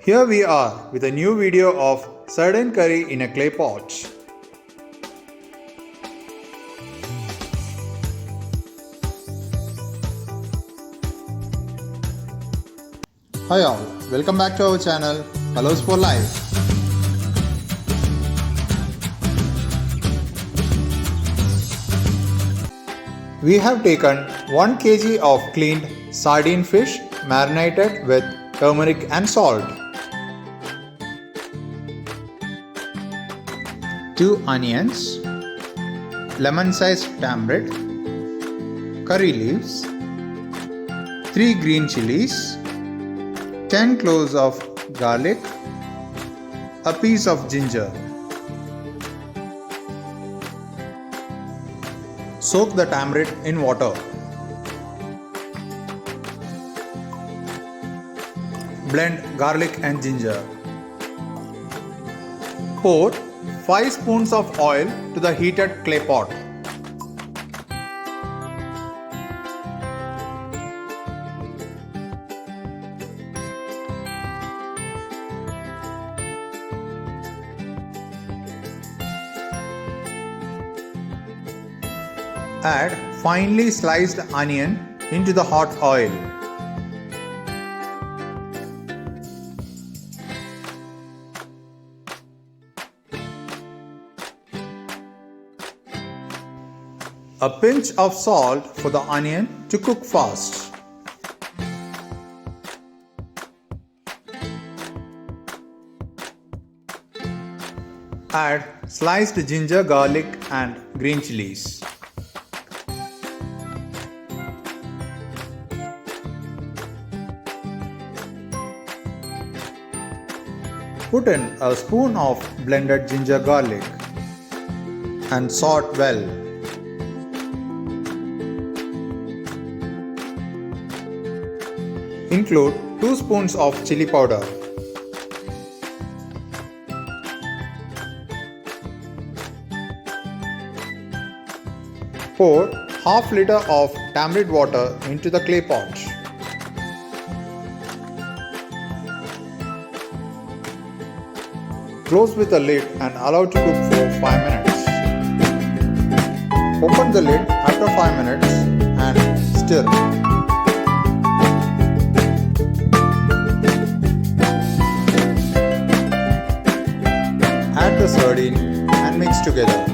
Here we are with a new video of sardine curry in a clay pot. Hi all, welcome back to our channel Colors for Life. We have taken 1 kg of cleaned sardine fish marinated with turmeric and salt, 2 onions, lemon-sized tamarind, curry leaves, 3 green chillies, 10 cloves of garlic, a piece of ginger. Soak the tamarind in water. Blend garlic and ginger. Pour 5 spoons of oil to the heated clay pot. Add finely sliced onion into the hot oil. A pinch of salt for the onion to cook fast. Add sliced ginger, garlic and green chillies. Put in a spoon of blended ginger garlic and saute well. Include 2 spoons of chili powder. Pour half liter of tamarind water into the clay pot. Close with the lid and allow to cook for 5 minutes. Open the lid after 5 minutes and stir. Add the sardine and mix together.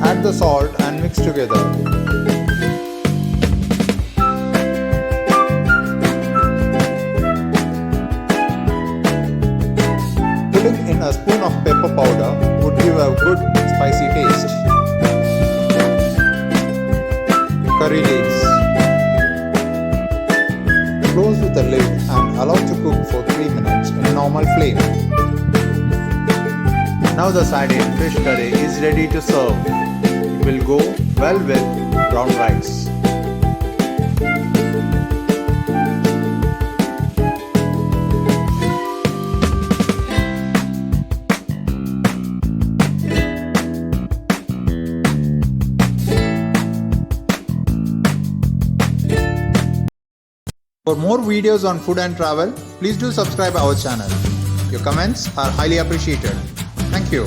Add the salt and mix together. Putting in a spoon of pepper powder would give a good spicy taste. Curry leaves. Close with the lid and allow to cook for 3 minutes in normal flame. Now the sardine fish curry is ready to serve. It will go well with brown rice. For more videos on food and travel, please do subscribe our channel. Your comments are highly appreciated. Thank you.